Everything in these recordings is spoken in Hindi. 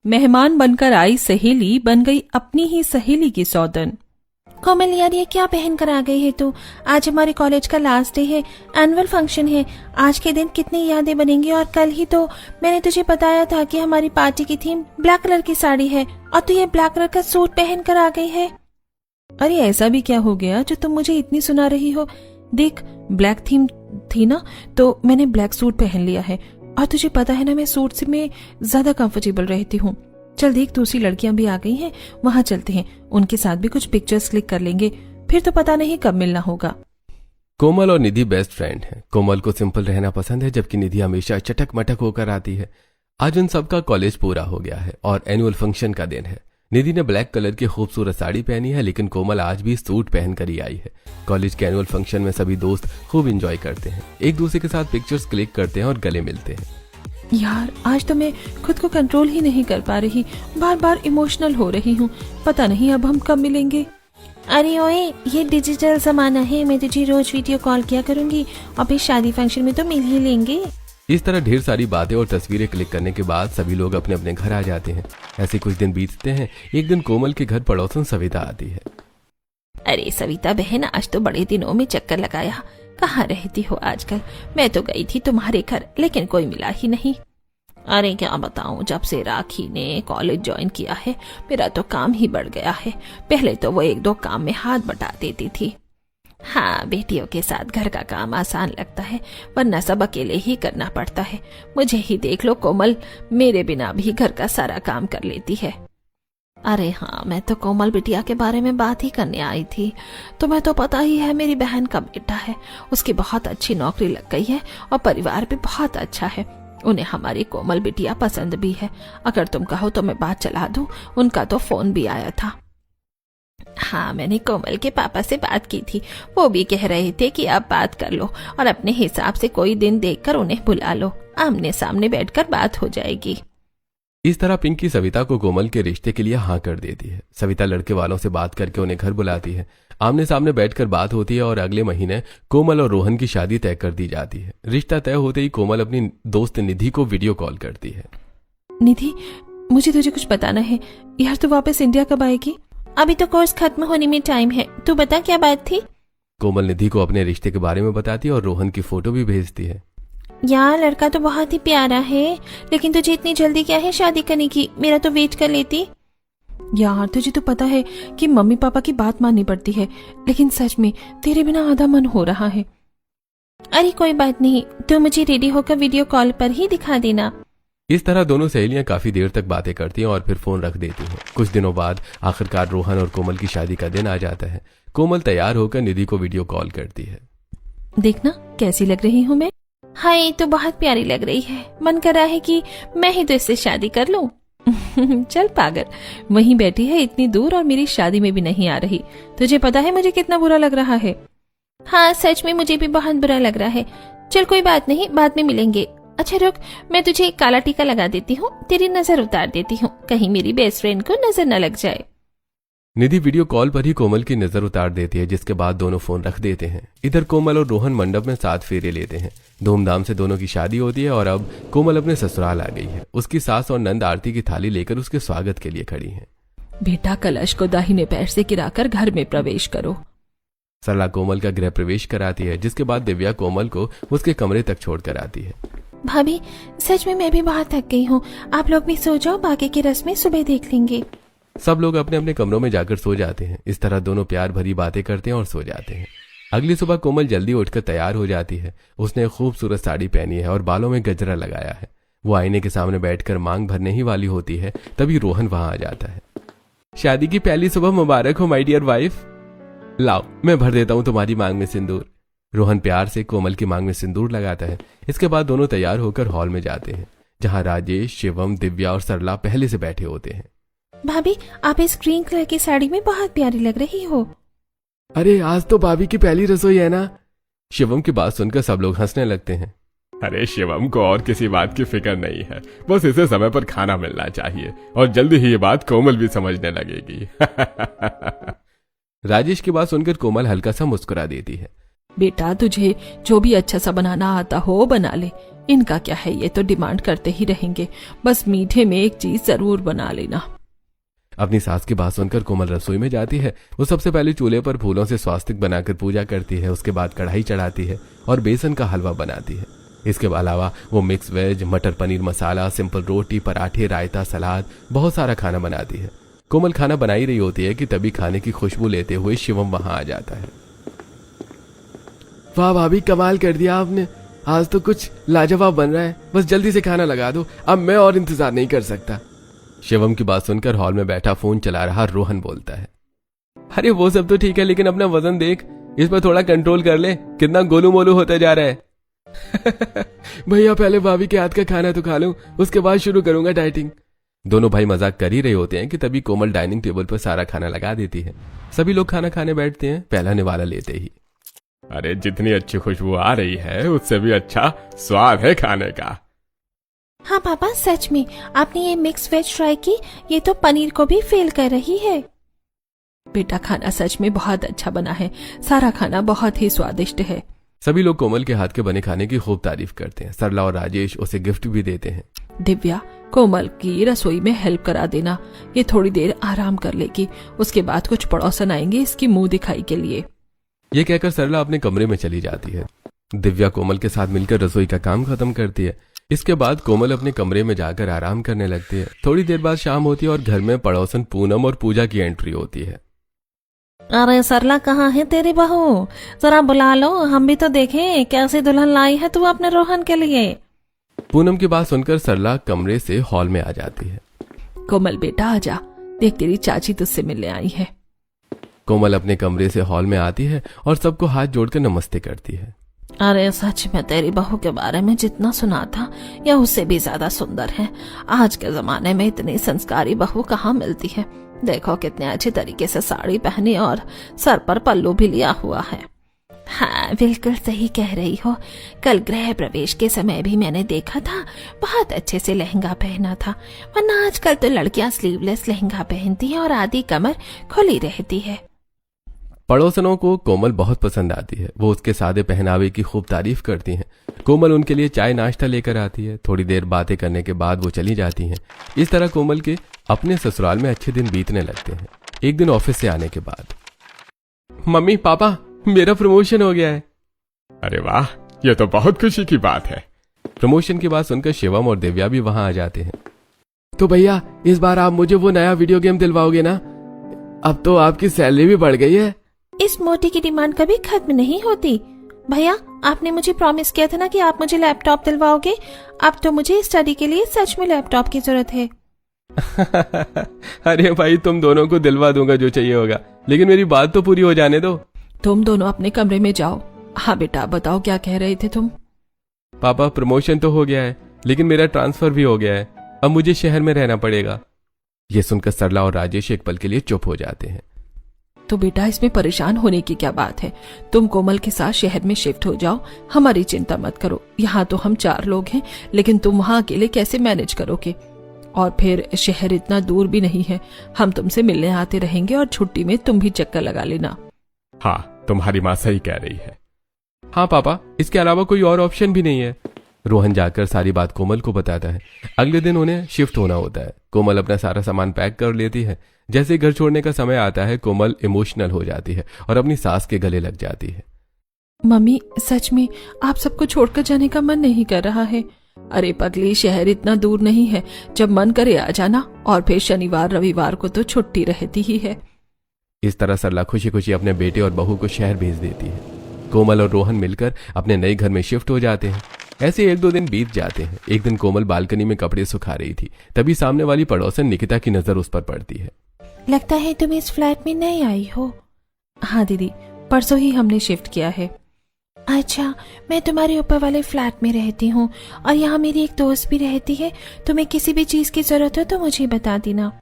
मेहमान बनकर आई सहेली बन गई अपनी ही सहेली की सौतन। कोमल यार, ये क्या पहन कर आ गई है तू? आज हमारे कॉलेज का लास्ट डे है, एनुअल फंक्शन है। आज के दिन कितनी यादें बनेंगी। और कल ही तो मैंने तुझे बताया था कि हमारी पार्टी की थीम ब्लैक कलर की साड़ी है, और तू ये ब्लैक कलर का सूट पहन कर आ गई है। अरे ऐसा भी क्या हो गया जो तुम मुझे इतनी सुना रही हो? देख, ब्लैक थीम थी ना, तो मैंने ब्लैक सूट पहन लिया है। और तुझे पता है ना, मैं सूट से में ज्यादा कंफर्टेबल रहती हूँ। चल देख, दूसरी लड़कियां भी आ गई हैं, वहां चलते हैं, उनके साथ भी कुछ पिक्चर्स क्लिक कर लेंगे, फिर तो पता नहीं कब मिलना होगा। कोमल और निधि बेस्ट फ्रेंड हैं। कोमल को सिंपल रहना पसंद है, जबकि निधि हमेशा चटक मटक होकर आती है। आज उन सबका कॉलेज पूरा हो गया है और एनुअल फंक्शन का दिन है। निधि ने ब्लैक कलर की खूबसूरत साड़ी पहनी है, लेकिन कोमल आज भी सूट पहन कर ही आई है। कॉलेज के एनुअल फंक्शन में सभी दोस्त खूब एंजॉय करते हैं, एक दूसरे के साथ पिक्चर्स क्लिक करते हैं और गले मिलते हैं। यार, आज तो मैं खुद को कंट्रोल ही नहीं कर पा रही, बार बार इमोशनल हो रही हूँ। पता नहीं अब हम कब मिलेंगे। अरे ओए, ये डिजिटल जमाना है, मैं तुझे रोज वीडियो कॉल किया करूंगी, और फिर शादी फंक्शन में तो मिल ही लेंगे। इस तरह ढेर सारी बातें और तस्वीरें क्लिक करने के बाद सभी लोग अपने अपने घर आ जाते हैं। ऐसे कुछ दिन बीतते हैं। एक दिन कोमल के घर पड़ोसन सविता आती है। अरे सविता बहन, आज तो बड़े दिनों में चक्कर लगाया, कहाँ रहती हो आजकल? मैं तो गई थी तुम्हारे घर, लेकिन कोई मिला ही नहीं। अरे क्या बताऊं, जब से राखी ने कॉलेज ज्वाइन किया है, मेरा तो काम ही बढ़ गया है। पहले तो वो एक दो काम में हाथ बटा देती थी। हाँ, बेटियों के साथ घर का काम आसान लगता है, वरना सब अकेले ही करना पड़ता है। मुझे ही देख लो, कोमल मेरे बिना भी घर का सारा काम कर लेती है। अरे हाँ, मैं तो कोमल बिटिया के बारे में बात ही करने आई थी। तुम्हें तो पता ही है, मेरी बहन का बेटा है, उसकी बहुत अच्छी नौकरी लग गई है और परिवार भी बहुत अच्छा है। उन्हें हमारी कोमल बिटिया पसंद भी है। अगर तुम कहो तो मैं बात चला दूं, उनका तो फोन भी आया था। हाँ, मैंने कोमल के पापा से बात की थी, वो भी कह रहे थे कि आप बात कर लो और अपने हिसाब से कोई दिन देखकर उन्हें बुला लो, आमने सामने बैठकर बात हो जाएगी। इस तरह पिंकी सविता को कोमल के रिश्ते के लिए हाँ कर देती है। सविता लड़के वालों से बात करके उन्हें घर बुलाती है। आमने सामने बैठकर बात होती है और अगले महीने कोमल और रोहन की शादी तय कर दी जाती है। रिश्ता तय होते ही कोमल अपनी दोस्त निधि को वीडियो कॉल करती है। निधि, मुझे तुझे कुछ बताना है यार, तू वापस इंडिया कब आएगी? अभी तो कोर्स खत्म होने में टाइम है, तू बता क्या बात थी? कोमल निधि को अपने रिश्ते के बारे में बताती है और रोहन की फोटो भी भेजती है। यार, लड़का तो बहुत ही प्यारा है, लेकिन तुझे इतनी जल्दी क्या है शादी करने की? मेरा तो वेट कर लेती। यार, तुझे तो पता है कि मम्मी पापा की बात माननी पड़ती है, लेकिन सच में तेरे बिना आधा मन हो रहा है। अरे कोई बात नहीं, तू मुझे रेडी होकर वीडियो कॉल पर ही दिखा देना। इस तरह दोनों सहेलियां काफी देर तक बातें करती हैं और फिर फोन रख देती हैं। कुछ दिनों बाद आखिरकार रोहन और कोमल की शादी का दिन आ जाता है। कोमल तैयार होकर निधि को वीडियो कॉल करती है। देखना कैसी लग रही हूँ मैं। हाय, तो बहुत प्यारी लग रही है, मन कर रहा है कि मैं ही तो इससे शादी कर लूं। चल पागल, वहीं बैठी है इतनी दूर और मेरी शादी में भी नहीं आ रही। तुझे पता है मुझे कितना बुरा लग रहा है। हाँ, सच में मुझे भी बहुत बुरा लग रहा है। चल कोई बात नहीं, बाद में मिलेंगे। अच्छा रुक, मैं तुझे एक काला टीका लगा देती हूँ, तेरी नजर उतार देती हूँ, कहीं मेरी बेस्ट फ्रेंड को नजर न लग जाए। निधि वीडियो कॉल पर ही कोमल की नजर उतार देती है, जिसके बाद दोनों फोन रख देते हैं। इधर कोमल और रोहन मंडप में 7 फेरे लेते हैं। धूमधाम से दोनों की शादी होती है और अब कोमल अपने ससुराल आ गई है। उसकी सास और नंद आरती की थाली लेकर उसके स्वागत के लिए खड़ी हैं। बेटा, कलश को दाहिने पैर से गिराकर घर में प्रवेश करो। सरला कोमल का गृह प्रवेश कराती है, जिसके बाद दिव्या कोमल को उसके कमरे तक छोड़कर आती है। भाभी, सच में मैं भी बहुत थक गई हूँ, आप लोग भी सो जाओ, बाकी की रस्में सुबह देख लेंगे। सब लोग अपने अपने कमरों में जाकर सो जाते हैं। इस तरह दोनों प्यार भरी बातें करते हैं और सो जाते हैं। अगली सुबह कोमल जल्दी उठकर तैयार हो जाती है। उसने एक खूबसूरत साड़ी पहनी है और बालों में गजरा लगाया है। वो आईने के सामने बैठकर मांग भरने ही वाली होती है, तभी रोहन वहां आ जाता है। शादी की पहली सुबह मुबारक हो माय डियर वाइफ। लाओ, मैं भर देता हूँ तुम्हारी मांग में सिंदूर। रोहन प्यार से कोमल की मांग में सिंदूर लगाता है। इसके बाद दोनों तैयार होकर हॉल में जाते हैं, जहाँ राजेश, शिवम, दिव्या और सरला पहले से बैठे होते हैं। भाभी, आप इस ग्रीन कलर की साड़ी में बहुत प्यारी लग रही हो। अरे आज तो भाभी की पहली रसोई है ना। शिवम की बात सुनकर सब लोग हंसने लगते हैं। अरे शिवम को और किसी बात की फिक्र नहीं है, बस इसे समय पर खाना मिलना चाहिए और जल्दी ही ये बात कोमल भी समझने लगेगी। राजेश की बात सुनकर कोमल हल्का सा मुस्कुरा देती है। बेटा तुझे जो भी अच्छा सा बनाना आता हो बना ले, इनका क्या है, ये तो डिमांड करते ही रहेंगे, बस मीठे में एक चीज जरूर बना लेना। अपनी सास की बात सुनकर कोमल रसोई में जाती है। वो सबसे पहले चूल्हे पर फूलों से स्वास्तिक बनाकर पूजा करती है। उसके बाद कढ़ाई चढ़ाती है और बेसन का हलवा बनाती है। इसके अलावा वो मिक्स वेज, मटर पनीर मसाला, सिंपल रोटी, पराठे, रायता, सलाद, बहुत सारा खाना बनाती है। कोमल खाना बना ही रही होती है कि तभी खाने की खुशबू लेते हुए शिवम वहां आ जाता है। वाह भाभी, कमाल कर दिया आपने, आज तो कुछ लाजवाब बन रहा है, बस जल्दी से खाना लगा दो, अब मैं और इंतजार नहीं कर सकता। शिवम की बात सुनकर हॉल में बैठा फोन चला रहा रोहन बोलता है, अरे वो सब तो ठीक है, लेकिन अपना वजन देख, इस पर थोड़ा कंट्रोल कर ले, कितना गोलू मोलू होता जा रहा है। भैया पहले भाभी के हाथ का खाना तो खा लूं, उसके बाद शुरू करूंगा डाइटिंग। दोनों भाई मजाक कर ही रहे होते हैं कि तभी कोमल डाइनिंग टेबल पर सारा खाना लगा देती है। सभी लोग खाना खाने बैठते हैं पहला निवाला लेते ही। अरे जितनी अच्छी खुशबू आ रही है उससे भी अच्छा स्वाद है खाने का। हाँ पापा, सच में आपने ये मिक्स वेज ट्राई की, ये तो पनीर को भी फेल कर रही है। बेटा खाना सच में बहुत अच्छा बना है, सारा खाना बहुत ही स्वादिष्ट है। सभी लोग कोमल के हाथ के बने खाने की खूब तारीफ करते हैं। सरला और राजेश उसे गिफ्ट भी देते हैं। दिव्या, कोमल की रसोई में हेल्प करा देना, ये थोड़ी देर आराम कर लेगी, उसके बाद कुछ पड़ोसन आएंगे इसकी मुंह दिखाई के लिए। ये कहकर सरला अपने कमरे में चली जाती है। दिव्या कोमल के साथ मिलकर रसोई का काम खत्म करती है। इसके बाद कोमल अपने कमरे में जाकर आराम करने लगती है। थोड़ी देर बाद शाम होती है और घर में पड़ोसन पूनम और पूजा की एंट्री होती है। अरे सरला, कहाँ है तेरी बहू, जरा बुला लो, हम भी तो देखें कैसी दुल्हन लाई है तू अपने रोहन के लिए। पूनम की बात सुनकर सरला कमरे से हॉल में आ जाती है। कोमल बेटा आजा, देख तेरी चाची तुझसे मिलने आई है। कोमल अपने कमरे से हॉल में आती है और सबको हाथ जोड़कर नमस्ते करती है। अरे सच में तेरी बहू के बारे में जितना सुना था यह उससे भी ज्यादा सुंदर है। आज के जमाने में इतनी संस्कारी बहू कहाँ मिलती है। देखो कितने अच्छे तरीके से साड़ी पहनी और सर पर पल्लू भी लिया हुआ है। हाँ बिल्कुल सही कह रही हो, कल गृह प्रवेश के समय भी मैंने देखा था, बहुत अच्छे से लहंगा पहना था, वरना आजकल तो लड़कियां स्लीवलेस लहंगा पहनती हैं और आधी कमर खुली रहती है। पड़ोसनों को कोमल बहुत पसंद आती है। वो उसके सादे पहनावे की खूब तारीफ करती हैं। कोमल उनके लिए चाय नाश्ता लेकर आती है। थोड़ी देर बातें करने के बाद वो चली जाती हैं। इस तरह कोमल के अपने ससुराल में अच्छे दिन बीतने लगते हैं। एक दिन ऑफिस से आने के बाद, मम्मी पापा मेरा प्रमोशन हो गया है। अरे वाह, ये तो बहुत खुशी की बात है। प्रमोशन की बात सुनकर शिवम और दिव्या भी वहां आ जाते हैं। तो भैया इस बार आप मुझे वो नया वीडियो गेम दिलवाओगे ना? अब तो आपकी सैलरी भी बढ़ गई है। इस मोटी की डिमांड कभी खत्म नहीं होती। भैया आपने मुझे प्रॉमिस किया था ना कि आप मुझे लैपटॉप दिलवाओगे, अब तो मुझे स्टडी के लिए सच में लैपटॉप की जरूरत है। अरे भाई तुम दोनों को दिलवा दूंगा जो चाहिए होगा, लेकिन मेरी बात तो पूरी हो जाने दो। तुम दोनों अपने कमरे में जाओ। हाँ बेटा बताओ क्या कह रहे थे तुम? पापा प्रमोशन तो हो गया है, लेकिन मेरा ट्रांसफर भी हो गया है, अब मुझे शहर में रहना पड़ेगा। ये सुनकर सरला और राजेश एक पल के लिए चुप हो जाते हैं। तो बेटा इसमें परेशान होने की क्या बात है, तुम कोमल के साथ शहर में शिफ्ट हो जाओ, हमारी चिंता मत करो। यहाँ तो हम 4 लोग हैं, लेकिन तुम वहाँ अकेले कैसे मैनेज करोगे? और फिर शहर इतना दूर भी नहीं है, हम तुमसे मिलने आते रहेंगे और छुट्टी में तुम भी चक्कर लगा लेना। हाँ तुम्हारी माँ सही कह रही है। हाँ पापा, इसके अलावा कोई और ऑप्शन भी नहीं है। रोहन जाकर सारी बात कोमल को बताता है। अगले दिन उन्हें शिफ्ट होना होता है। कोमल अपना सारा सामान पैक कर लेती है। जैसे घर छोड़ने का समय आता है कोमल इमोशनल हो जाती है और अपनी सास के गले लग जाती है। मम्मी सच में आप सबको छोड़कर जाने का मन नहीं कर रहा है। अरे पगली, शहर इतना दूर नहीं है, जब मन करे आ जाना, और फिर शनिवार रविवार को तो छुट्टी रहती ही है। इस तरह सरला खुशी खुशी अपने बेटे और बहू को शहर भेज देती है। कोमल और रोहन मिलकर अपने नए घर में शिफ्ट हो जाते हैं। ऐसे 1-2 दिन बीत जाते हैं। एक दिन कोमल बालकनी में कपड़े सुखा रही थी, तभी सामने वाली पड़ोसन निकिता की नजर उस पर पड़ती है। लगता है तुम इस फ्लैट में नई आई हो। हाँ दीदी, परसों ही हमने शिफ्ट किया है। अच्छा, मैं तुम्हारे ऊपर वाले फ्लैट में रहती हूँ और यहाँ मेरी एक दोस्त भी रहती है। तुम्हें किसी भी चीज की जरूरत हो तो मुझे बता देना।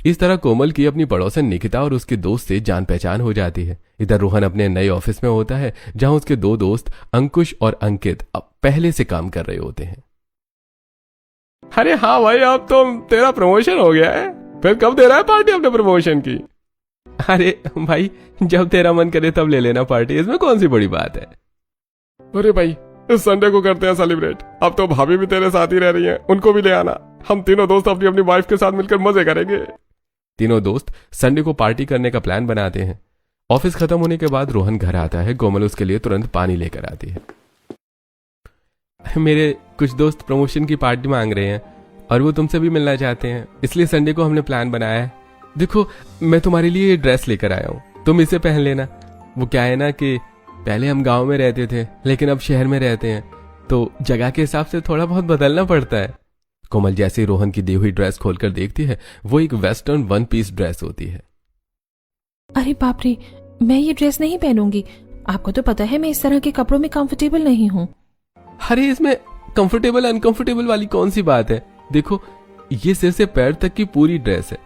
इस तरह कोमल की अपनी पड़ोसन निकिता और उसके दोस्त से जान पहचान हो जाती है। इधर रोहन अपने नए ऑफिस में होता है, जहां उसके 2 दोस्त अंकुश और अंकित अब पहले से काम कर रहे होते हैं। अरे हाँ भाई, अब तो तेरा प्रमोशन हो गया है, फिर कब दे रहा है पार्टी अपने प्रमोशन की? अरे भाई, जब तेरा मन करे तब ले लेना पार्टी, इसमें कौन सी बड़ी बात है। अरे भाई, इस संडे को करते हैं सेलिब्रेट। अब तो भाभी भी तेरे साथ ही रह रही हैं, उनको भी ले आना। हम तीनों दोस्त अपनी अपनी वाइफ के साथ मिलकर मजे करेंगे। तीनों दोस्त संडे को पार्टी करने का प्लान बनाते हैं। ऑफिस खत्म होने के बाद रोहन घर आता है। कोमल उसके लिए तुरंत पानी लेकर आती है। मेरे कुछ दोस्त प्रमोशन की पार्टी मांग रहे हैं और वो तुमसे भी मिलना चाहते हैं, इसलिए संडे को हमने प्लान बनाया है। देखो, मैं तुम्हारे लिए ये ड्रेस लेकर आया हूँ, तुम इसे पहन लेना। वो क्या है ना कि पहले हम गांव में रहते थे, लेकिन अब शहर में रहते हैं, तो जगह के हिसाब से थोड़ा बहुत बदलना पड़ता है। कोमल जैसे ही रोहन की दी हुई ड्रेस खोलकर देखती है, वो एक वेस्टर्न वन पीस ड्रेस होती है। अरे बाप रे, मैं ये ड्रेस नहीं पहनूंगी। आपको तो पता है मैं इस तरह के कपड़ों में कंफर्टेबल नहीं हूँ। अरे इसमें कंफर्टेबल अनकंफर्टेबल वाली कौन सी बात है। देखो, ये सिर से पैर तक की पूरी ड्रेस है।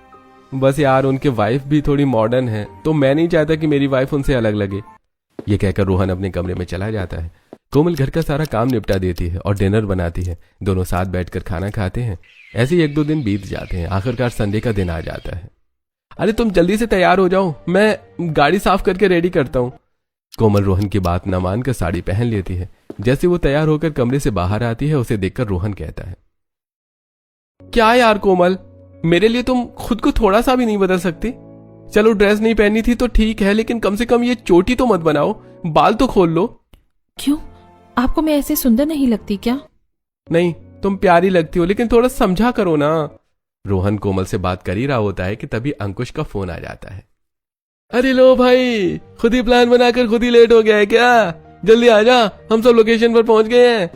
बस यार, उनके वाइफ भी थोड़ी मॉडर्न है, तो मैं नहीं चाहता कि मेरी वाइफ उनसे अलग लगे। ये कहकर रोहन अपने कमरे में चला जाता है। कोमल घर का सारा काम निपटा देती है और डिनर बनाती है। दोनों साथ बैठकर खाना खाते हैं। ऐसे ही 1-2 दिन बीत जाते हैं। आखिरकार संडे का दिन आ जाता है। अरे तुम जल्दी से तैयार हो जाओ, मैं गाड़ी साफ करके रेडी करता हूँ। कोमल रोहन की बात न मानकर साड़ी पहन लेती है। जैसे वो तैयार होकर कमरे से बाहर आती है, उसे देखकर रोहन कहता है, क्या यार कोमल, मेरे लिए तुम खुद को थोड़ा सा भी नहीं बदल सकती? चलो ड्रेस नहीं पहनी थी तो ठीक है, लेकिन कम से कम ये चोटी तो मत बनाओ, बाल तो खोल लो। क्यों, आपको मैं ऐसे सुंदर नहीं लगती क्या? नहीं, तुम प्यारी लगती हो, लेकिन थोड़ा समझा करो ना। रोहन कोमल से बात कर ही रहा होता है कि तभी अंकुश का फोन आ जाता है। अरे लो भाई, खुद ही प्लान बनाकर खुद ही लेट हो गया है क्या? जल्दी आजा, हम सब लोकेशन पर पहुंच गए हैं।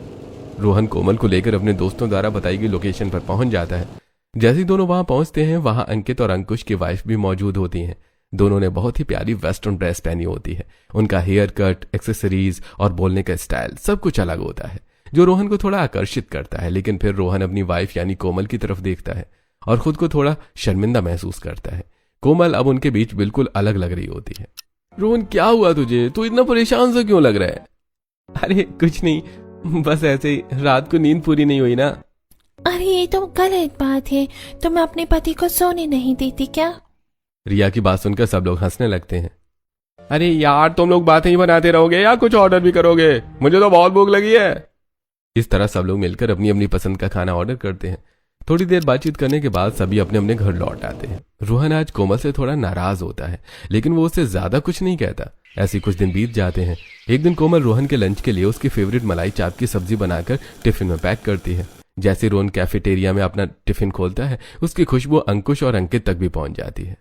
रोहन कोमल को लेकर अपने दोस्तों द्वारा बताई गई लोकेशन पर पहुंच जाता है। जैसे ही दोनों वहां पहुंचते हैं, वहां अंकित और अंकुश की वाइफ भी मौजूद होती हैं। दोनों ने बहुत ही प्यारी वेस्टर्न ड्रेस पहनी होती है। उनका हेयर कट, एक्सेसरीज और बोलने का स्टाइल सब कुछ अलग होता है, जो रोहन को थोड़ा आकर्षित करता है। लेकिन फिर रोहन अपनी वाइफ यानी कोमल की तरफ देखता है और खुद को थोड़ा शर्मिंदा महसूस करता है। कोमल अब उनके बीच बिल्कुल अलग लग रही होती है। रोहन, क्या हुआ तुझे? तू इतना परेशान सा क्यों लग रहा है? अरे कुछ नहीं, बस ऐसे ही, रात को नींद पूरी नहीं हुई ना। अरे ये तो गलत बात है, तो मैं अपने पति को सोने नहीं देती क्या? रिया की बात सुनकर सब लोग हंसने लगते हैं। अरे यार, तुम लोग बातें ही बनाते रहोगे या कुछ ऑर्डर भी करोगे? मुझे तो बहुत भूख लगी है। इस तरह सब लोग मिलकर अपनी अपनी पसंद का खाना ऑर्डर करते हैं। थोड़ी देर बातचीत करने के बाद सभी अपने अपने घर लौट आते हैं। रोहन आज कोमल से थोड़ा नाराज होता है, लेकिन वो उससे ज्यादा कुछ नहीं कहता। ऐसे कुछ दिन बीत जाते हैं। एक दिन कोमल रोहन के लंच के लिए उसकी फेवरेट मलाई चाप की सब्जी बनाकर टिफिन में पैक करती है। जैसे रोहन कैफेटेरिया में अपना टिफिन खोलता है, उसकी खुशबू अंकुश और अंकित तक भी पहुंच जाती है।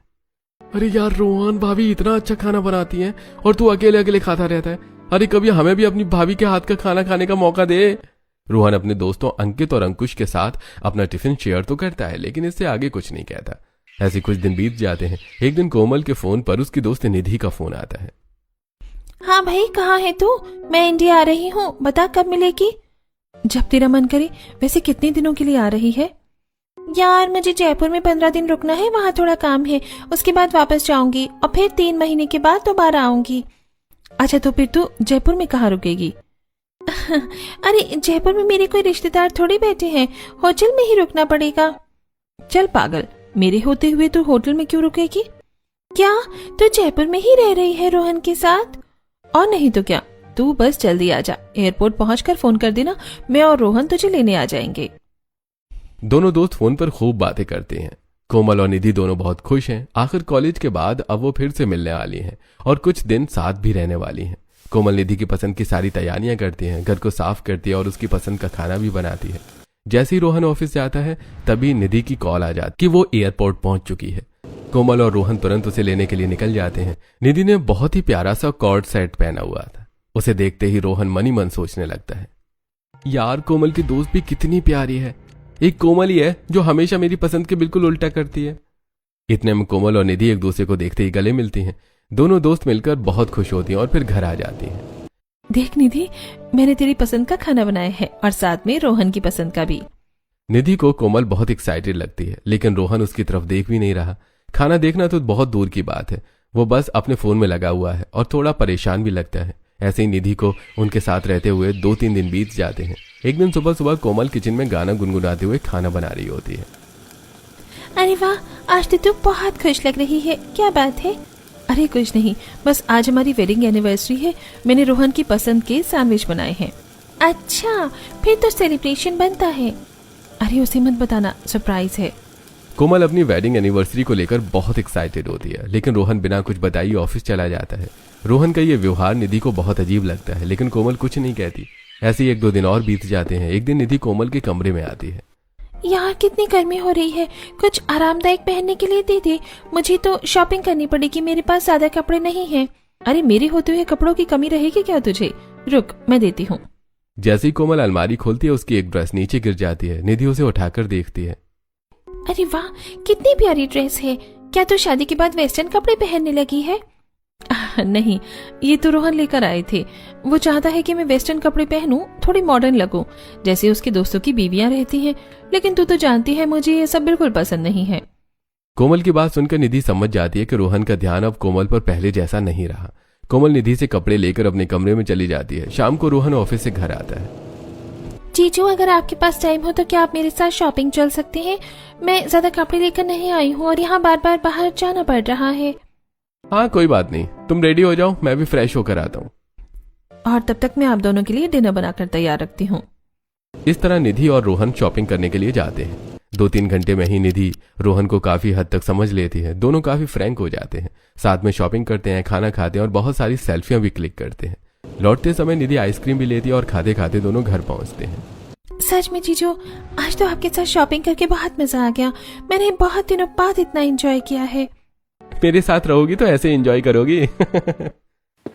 अरे यार रोहन, भाभी इतना अच्छा खाना बनाती है और तू अकेले अकेले खाता रहता है। अरे कभी हमें भी अपनी भाभी के हाथ का खाना खाने का मौका दे। रोहन अपने दोस्तों अंकित और अंकुश के साथ अपना टिफिन शेयर तो करता है, लेकिन इससे आगे कुछ नहीं कहता। ऐसे कुछ दिन बीत जाते हैं। एक दिन कोमल के फोन पर उसकी दोस्त निधि का फोन आता है। हाँ भाई, कहाँ है तू? मैं इंडिया आ रही हूँ, बता कब मिलेगी? जब तेरा मन करे। वैसे कितने दिनों के लिए आ रही है? यार मुझे जयपुर में 15 दिन रुकना है, वहाँ थोड़ा काम है, उसके बाद वापस जाऊंगी और फिर 3 महीने के बाद दोबारा आऊंगी। अच्छा, तो फिर तू जयपुर में कहाँ रुकेगी? अरे जयपुर में मेरे कोई रिश्तेदार थोड़ी बैठे हैं, होटल में ही रुकना पड़ेगा। चल पागल, मेरे होते हुए तू होटल में क्यों रुकेगी? क्या तू जयपुर में ही रह रही है रोहन के साथ? और नहीं तो क्या, तू बस जल्दी आ जा। एयरपोर्ट पहुंचकर फोन कर देना, मैं और रोहन तुझे लेने आ जाएंगे। दोनों दोस्त फोन पर खूब बातें करते हैं। कोमल और निधि दोनों बहुत खुश हैं। आखिर कॉलेज के बाद अब वो फिर से मिलने वाली हैं और कुछ दिन साथ भी रहने वाली हैं। कोमल निधि की पसंद की सारी तैयारियां करती हैं, घर को साफ करती है और उसकी पसंद का खाना भी बनाती है। जैसे ही रोहन ऑफिस जाता है, तभी निधि की कॉल आ जाती कि वो एयरपोर्ट पहुंच चुकी है। कोमल और रोहन तुरंत उसे लेने के लिए निकल जाते हैं। निधि ने बहुत ही प्यारा सा कॉर्ड सेट पहना हुआ था। उसे देखते ही रोहन मन ही मन सोचने लगता है, यार कोमल की दोस्त भी कितनी प्यारी है। एक कोमल ही है जो हमेशा मेरी पसंद के बिल्कुल उल्टा करती है। इतने में कोमल और निधि एक दूसरे को देखते ही गले मिलती हैं। दोनों दोस्त मिलकर बहुत खुश होती हैं और फिर घर आ जाती हैं। देख निधि, मैंने तेरी पसंद का खाना बनाया है और साथ में रोहन की पसंद का भी। निधि को कोमल बहुत एक्साइटेड लगती है, लेकिन रोहन उसकी तरफ देख भी नहीं रहा। खाना देखना तो बहुत दूर की बात है, वो बस अपने फोन में लगा हुआ है और थोड़ा परेशान भी लगता है। ऐसे ही निधि को उनके साथ रहते हुए 2-3 दिन बीत जाते हैं। एक दिन सुबह सुबह कोमल किचन में गाना गुनगुनाते हुए खाना बना रही होती है। अरे वाह, आज तो तू बहुत खुश लग रही है, क्या बात है? अरे कुछ नहीं, बस आज हमारी वेडिंग एनिवर्सरी है, मैंने रोहन की पसंद के सैंडविच बनाए हैं। अच्छा, फिर तो सेलिब्रेशन बनता है। अरे उसे मत बताना, सरप्राइज है। कोमल अपनी वेडिंग एनिवर्सरी को लेकर बहुत एक्साइटेड होती है, लेकिन रोहन बिना कुछ बताए ऑफिस चला जाता है। रोहन का ये व्यवहार निधि को बहुत अजीब लगता है, लेकिन कोमल कुछ नहीं कहती। ऐसे ही 1-2 दिन और बीत जाते हैं। एक दिन निधि कोमल के कमरे में आती है। यहाँ कितनी गर्मी हो रही है, कुछ आरामदायक पहनने के लिए दे दे, मुझे तो शॉपिंग करनी पड़ेगी, मेरे पास ज्यादा कपड़े नहीं हैं। अरे मेरे होते हुए कपड़ों की कमी रहेगी क्या तुझे? रुक, मैं देती हूँ। जैसे ही कोमल अलमारी खोलती है, उसकी एक ड्रेस नीचे गिर जाती है। निधि उसे उठाकर देखती है। अरे वाह, कितनी प्यारी ड्रेस है। क्या तू शादी के बाद वेस्टर्न कपड़े पहनने लगी है? नहीं, ये तो रोहन लेकर आए थे। वो चाहता है कि मैं वेस्टर्न कपड़े पहनूं, थोड़ी मॉडर्न लगूं, जैसे उसके दोस्तों की बीवियां रहती हैं। लेकिन तू तो जानती है मुझे ये सब बिल्कुल पसंद नहीं है। कोमल की बात सुनकर निधि समझ जाती है कि रोहन का ध्यान अब कोमल पर पहले जैसा नहीं रहा। कोमल निधि से कपड़े लेकर अपने कमरे में चली जाती है। शाम को रोहन ऑफिस से घर आता है। जीजू, अगर आपके पास टाइम हो तो क्या आप मेरे साथ शॉपिंग चल सकते हैं? मैं ज्यादा कपड़े लेकर नहीं आई हूँ और यहाँ बार बार बाहर जाना पड़ रहा है। हाँ कोई बात नहीं, तुम रेडी हो जाओ, मैं भी फ्रेश होकर आता हूँ। और तब तक मैं आप दोनों के लिए डिनर बनाकर तैयार रखती हूँ। इस तरह निधि और रोहन शॉपिंग करने के लिए जाते हैं। 2-3 घंटे में ही निधि रोहन को काफी हद तक समझ लेती है। दोनों काफी फ्रैंक हो जाते हैं, साथ में शॉपिंग करते हैं, खाना खाते हैं और बहुत सारी सेल्फियां भी क्लिक करते हैं। लौटते समय निधि आइसक्रीम भी लेती है और खाते खाते दोनों घर पहुंचते हैं। सच में जीजू, आज तो आपके साथ शॉपिंग करके बहुत मजा आ गया। मैंने बहुत दिनों बाद इतना एंजॉय किया है। मेरे साथ रहोगी तो ऐसे एंजॉय करोगी।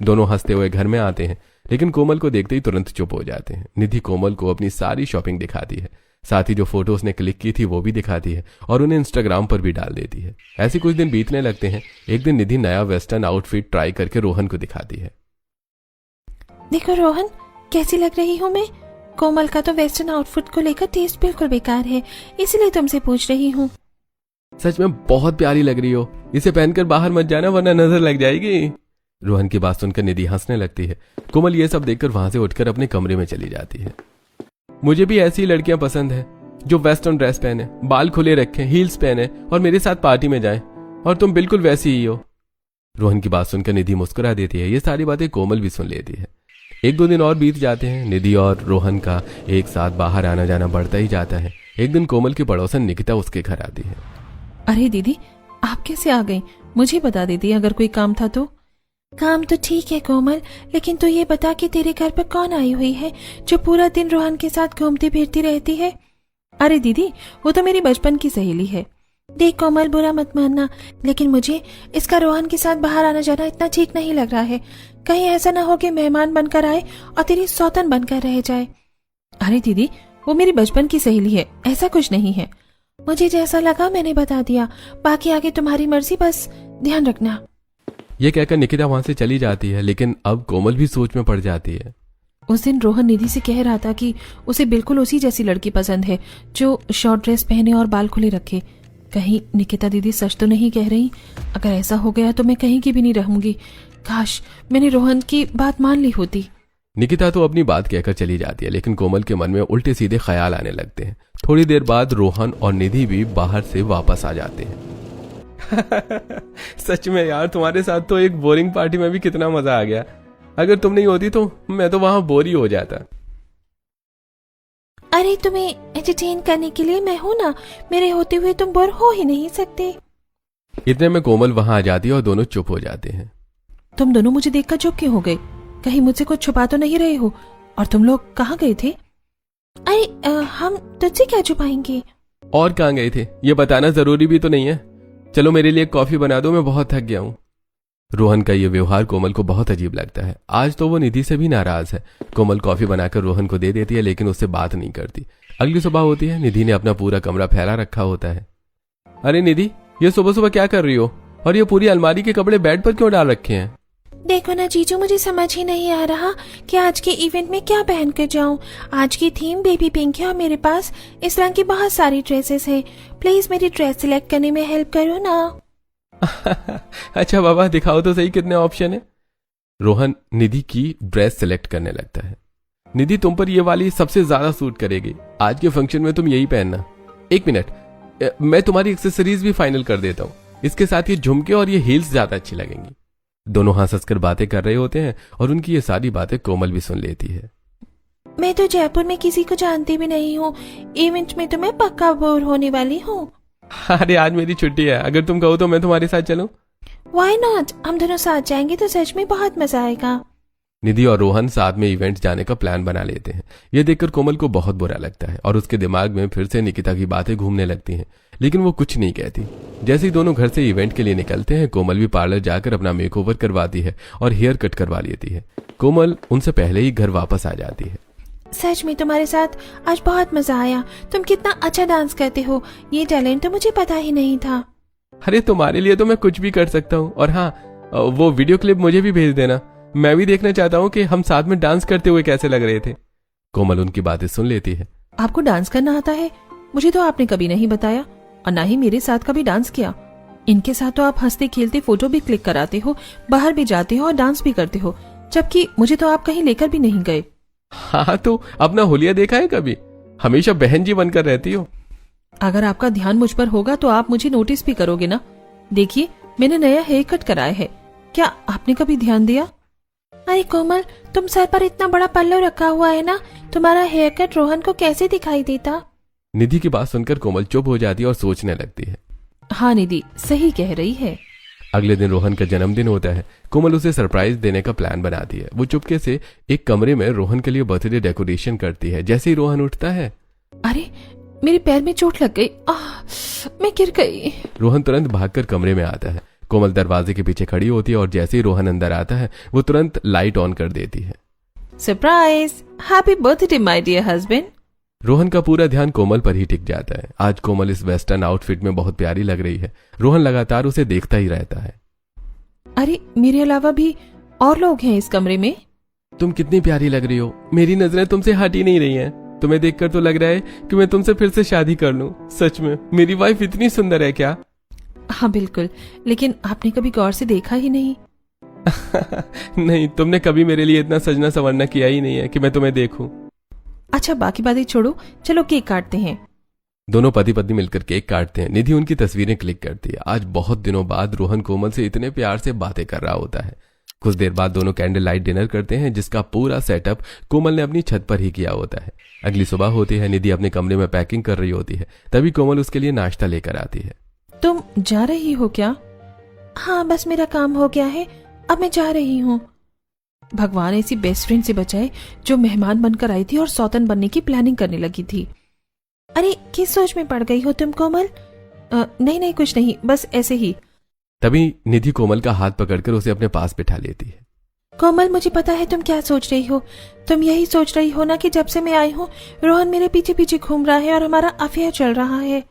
दोनों हंसते हुए घर में आते हैं, लेकिन कोमल को देखते ही तुरंत चुप हो जाते हैं। निधि कोमल को अपनी सारी शॉपिंग दिखाती है, साथ ही जो फोटो उसने क्लिक की थी वो भी दिखाती है और उन्हें इंस्टाग्राम पर भी डाल देती है। ऐसे कुछ दिन बीतने लगते हैं। एक दिन निधि नया वेस्टर्न आउटफिट ट्राई करके रोहन को दिखाती है। देखो रोहन, कैसी लग रही हूँ मैं? कोमल का तो वेस्टर्न आउटफिट को लेकर टेस्ट बिल्कुल बेकार है, इसीलिए तुमसे पूछ रही हूँ। सच में बहुत प्यारी लग रही हो, इसे पहनकर बाहर मत जाना वरना नजर लग जाएगी। रोहन की बात सुनकर निधि हंसने लगती है। कोमल ये सब देखकर वहां से उठकर अपने कमरे में चली जाती है। मुझे भी ऐसी लड़कियां पसंद है जो वेस्टर्न ड्रेस पहने, बाल खुले रखे, हील्स पहने और मेरे साथ पार्टी में जाए, और तुम बिल्कुल वैसी ही हो। रोहन की बात सुनकर निधि मुस्कुरा देती है। ये सारी बातें कोमल भी सुन लेती है। 1-2 दिन और बीत जाते हैं। निधि और रोहन का एक साथ बाहर आना जाना बढ़ता ही जाता है। एक दिन कोमल की पड़ोसन निकिता उसके घर आती है। अरे दीदी, आप कैसे आ गई? मुझे बता देती अगर कोई काम था तो। काम तो ठीक है कोमल, लेकिन तू ये बता कि तेरे घर पर कौन आई हुई है जो पूरा दिन रोहन के साथ घूमती फिरती रहती है? अरे दीदी, वो तो मेरी बचपन की सहेली है। देख कोमल, बुरा मत मानना, लेकिन मुझे इसका रोहन के साथ बाहर आना जाना इतना ठीक नहीं लग रहा है। कहीं ऐसा ना हो कि मेहमान बनकर आए और तेरी सौतन बनकर रह जाए। अरे दीदी, वो मेरी बचपन की सहेली है, ऐसा कुछ नहीं है। मुझे जैसा लगा मैंने बता दिया, बाकी आगे तुम्हारी मर्जी, बस ध्यान रखना। ये कहकर निकिता वहां से चली जाती है, लेकिन अब कोमल भी सोच में पड़ जाती है। उस दिन रोहन निधि से कह रहा था कि उसे बिल्कुल उसी जैसी लड़की पसंद है जो शॉर्ट ड्रेस पहने और बाल खुले रखे। कहीं निकिता दीदी सच तो नहीं कह रही? अगर ऐसा हो गया तो मैं कहीं की भी नहीं रहूंगी। काश मैंने रोहन की बात मान ली होती। निकिता तो अपनी बात कहकर चली जाती है, लेकिन कोमल के मन में उल्टे सीधे ख्याल आने लगते हैं। थोड़ी देर बाद रोहन और निधि भी बाहर से वापस आ जाते हैं। सच में यार, तुम्हारे साथ तो एक बोरिंग पार्टी में भी कितना मजा आ गया। अगर तुम नहीं होती तो मैं तो वहां बोर ही हो जाता। अरे तुम्हें एंटरटेन करने के लिए मैं हूं ना, मेरे होते हुए तुम बोर हो ही नहीं सकते। इतने में कोमल वहां आ जाती है और दोनों चुप हो जाते हैं। तुम दोनों मुझे देखकर चुप क्यों हो गए? कहीं मुझसे कुछ छुपा तो नहीं रहे हो? और तुम लोग कहाँ गए थे? अरे हम तुझसे क्या छुपाएंगे? और कहाँ गए थे ये बताना जरूरी भी तो नहीं है। चलो मेरे लिए कॉफी बना दो, मैं बहुत थक गया हूँ। रोहन का ये व्यवहार कोमल को बहुत अजीब लगता है। आज तो वो निधि से भी नाराज है। कोमल कॉफी बनाकर रोहन को दे देती है, लेकिन उससे बात नहीं करती। अगली सुबह होती है। निधि ने अपना पूरा कमरा फैला रखा होता है। अरे निधि, ये सुबह सुबह क्या कर रही हो? और ये पूरी अलमारी के कपड़े बेड पर क्यों डाल रखे हैं? देखो ना जीजू, मुझे समझ ही नहीं आ रहा कि आज के इवेंट में क्या पहन कर जाऊं। आज की थीम बेबी पिंक है और मेरे पास इस रंग की बहुत सारी ड्रेसेस हैं। प्लीज मेरी ड्रेस सिलेक्ट करने में हेल्प करो ना। अच्छा बाबा, दिखाओ तो सही कितने ऑप्शन है। रोहन निधि की ड्रेस सिलेक्ट करने लगता है। निधि, तुम पर ये वाली सबसे ज्यादा सूट करेगी। आज के फंक्शन में तुम यही पहनना। 1 मिनट, मैं तुम्हारी एक्सेसरीज भी फाइनल कर देता हूँ। इसके साथ ये झुमके और ये हील्स ज्यादा अच्छी लगेंगी। दोनों हंस हंसकर बातें कर रहे होते हैं और उनकी ये सारी बातें कोमल भी सुन लेती है। मैं तो जयपुर में किसी को जानती भी नहीं हूँ, इवेंट में तो मैं पक्का बोर होने वाली हूँ। अरे आज मेरी छुट्टी है, अगर तुम कहो तो मैं तुम्हारे साथ चलूं। वाई नॉट, हम दोनों साथ जाएंगे तो सच में बहुत मजा आएगा। निधि और रोहन साथ में इवेंट जाने का प्लान बना लेते हैं। यह देखकर कोमल को बहुत बुरा लगता है और उसके दिमाग में फिर से निकिता की बातें घूमने लगती हैं, लेकिन वो कुछ नहीं कहती। जैसे ही दोनों घर से इवेंट के लिए निकलते हैं, कोमल भी पार्लर जाकर अपना मेकओवर करवाती है और हेयर कट करवा लेती है। कोमल उनसे पहले ही घर वापस आ जाती है। सच में तुम्हारे साथ आज बहुत मजा आया, तुम कितना अच्छा डांस करते हो, ये टैलेंट तो मुझे पता ही नहीं था। अरे तुम्हारे लिए तो मैं कुछ भी कर सकता हूँ, और हाँ, वो वीडियो क्लिप मुझे भी भेज देना, मैं भी देखना चाहता हूँ कि हम साथ में डांस करते हुए कैसे लग रहे थे। कोमल उनकी बातें सुन लेती है। आपको डांस करना आता है? मुझे तो आपने कभी नहीं बताया, और ना ही मेरे साथ कभी डांस किया। इनके साथ तो आप हंसते खेलते फोटो भी क्लिक कराते हो, बाहर भी जाते हो और डांस भी करते हो, जबकि मुझे तो आप कहीं लेकर भी नहीं गए। हाँ, तो अपना होलिया देखा है कभी? हमेशा बहन जी बनकर रहती हो। अगर आपका ध्यान मुझ पर होगा तो आप मुझे नोटिस भी करोगे ना। देखिए, मैंने नया हेयर कट कराया है, क्या आपने कभी ध्यान दिया? अरे कोमल, तुम सर पर इतना बड़ा पल्लू रखा हुआ है ना, तुम्हारा हेयर कट रोहन को कैसे दिखाई देता? निधि की बात सुनकर कोमल चुप हो जाती है और सोचने लगती है। हाँ निधि सही कह रही है। अगले दिन रोहन का जन्मदिन होता है। कोमल उसे सरप्राइज देने का प्लान बनाती है। वो चुपके से एक कमरे में रोहन के लिए बर्थडे डेकोरेशन करती है। जैसे ही रोहन उठता है, अरे मेरे पैर में चोट लग गई, मैं गिर गई। रोहन तुरंत भागकर कमरे में आता है। कोमल दरवाजे के पीछे खड़ी होती है और जैसे ही रोहन अंदर आता है, वो तुरंत लाइट ऑन कर देती है। Surprise, happy birthday my dear husband. Rohan का पूरा ध्यान कोमल पर ही टिक जाता है। आज कोमल इस वेस्टर्न आउटफिट में बहुत प्यारी लग रही है। रोहन लगातार उसे देखता ही रहता है। अरे मेरे अलावा भी और लोग हैं इस कमरे में। तुम कितनी प्यारी लग रही हो, मेरी नजरें तुमसे हट ही नहीं रही हैं। तुम्हें देखकर तो लग रहा है कि मैं तुमसे फिर से शादी कर लूं। सच में मेरी वाइफ इतनी सुंदर है क्या? हाँ बिल्कुल, लेकिन आपने कभी गौर से देखा ही नहीं। नहीं, तुमने कभी मेरे लिए इतना सजना संवरना किया ही नहीं है कि मैं तुम्हें देखूं। अच्छा बाकी बातें छोड़ो, चलो केक काटते हैं। दोनों पति पत्नी मिलकर केक काटते हैं। निधि उनकी तस्वीरें क्लिक करती है। आज बहुत दिनों बाद रोहन कोमल से इतने प्यार से बातें कर रहा होता है। कुछ देर बाद दोनों कैंडल लाइट डिनर करते हैं, जिसका पूरा सेटअप कोमल ने अपनी छत पर ही किया होता है। अगली सुबह होती है। निधि अपने कमरे में पैकिंग कर रही होती है, तभी कोमल उसके लिए नाश्ता लेकर आती है। तुम जा रही हो क्या? हाँ बस मेरा काम हो गया है, अब मैं जा रही हूँ। भगवान ऐसी बेस्ट फ्रेंड से बचाए जो मेहमान बनकर आई थी और सौतन बनने की प्लानिंग करने लगी थी। अरे किस सोच में पड़ गई हो तुम कोमल? नहीं नहीं कुछ नहीं, बस ऐसे ही। तभी निधि कोमल का हाथ पकड़कर उसे अपने पास बिठा लेती है। कोमल मुझे पता है तुम क्या सोच रही हो। तुम यही सोच रही हो ना कि जब से मैं आई हूँ रोहन मेरे पीछे पीछे घूम रहा है और हमारा अफेयर चल रहा है।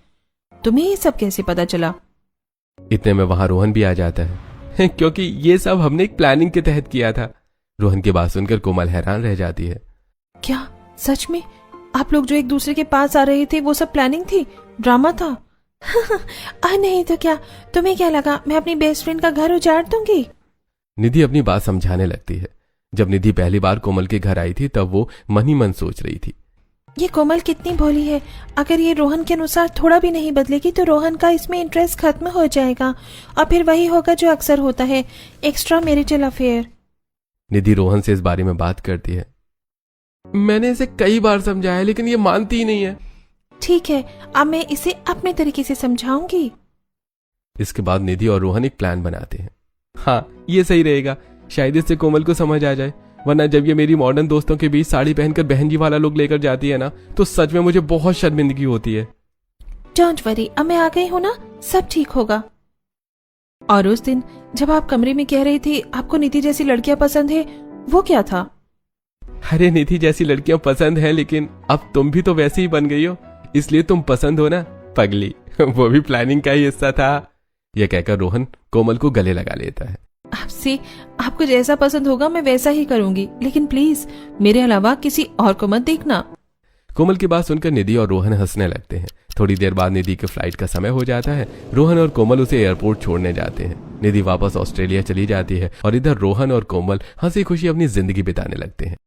तुम्हें ये सब कैसे पता चला? इतने में वहां रोहन भी आ जाता है क्योंकि ये सब हमने एक प्लानिंग के तहत किया था। रोहन की बात सुनकर कोमल हैरान रह जाती है। क्या सच में? आप लोग जो एक दूसरे के पास आ रहे थे वो सब प्लानिंग थी, ड्रामा था? नहीं तो क्या, तुम्हें क्या लगा मैं अपनी बेस्ट फ्रेंड का घर उजाड़ दूंगी? निधि अपनी बात समझाने लगती है। जब निधि पहली बार कोमल के घर आई थी तब वो मन ही मन सोच रही थी, ये कोमल कितनी भोली है। अगर ये रोहन के अनुसार थोड़ा भी नहीं बदलेगी तो रोहन का इसमें इंटरेस्ट खत्म हो जाएगा और फिर वही होगा जो अक्सर होता है, एक्स्ट्रा मैरिटल अफेयर। निधि रोहन से इस बारे में बात करती है। मैंने इसे कई बार समझाया लेकिन ये मानती ही नहीं है। ठीक है, अब मैं इसे अपने तरीके से समझाऊंगी। इसके बाद निधि और रोहन एक प्लान बनाते हैं। हाँ ये सही रहेगा, शायद इससे कोमल को समझ आ जाए, वरना जब ये मेरी मॉडर्न दोस्तों के बीच साड़ी पहनकर बहन जी वाला लुक लेकर जाती है ना, तो सच में मुझे बहुत शर्मिंदगी होती है। डोंट वरी, अब मैं आ गई हूँ ना, सब ठीक होगा। और उस दिन जब आप कमरे में कह रहे थे आपको निधि जैसी लड़कियां पसंद है, वो क्या था? अरे निधि जैसी लड़कियां पसंद है, लेकिन अब तुम भी तो वैसे ही बन गई हो, इसलिए तुम पसंद हो ना पगली। वो भी प्लानिंग का ही हिस्सा था। यह कहकर रोहन कोमल को गले लगा लेता है। आपसे आपको जैसा पसंद होगा मैं वैसा ही करूंगी, लेकिन प्लीज मेरे अलावा किसी और को मत देखना। कोमल की बात सुनकर निधि और रोहन हंसने लगते हैं। थोड़ी देर बाद निधि के फ्लाइट का समय हो जाता है। रोहन और कोमल उसे एयरपोर्ट छोड़ने जाते हैं। निधि वापस ऑस्ट्रेलिया चली जाती है और इधर रोहन और कोमल हंसी खुशी अपनी जिंदगी बिताने लगते हैं।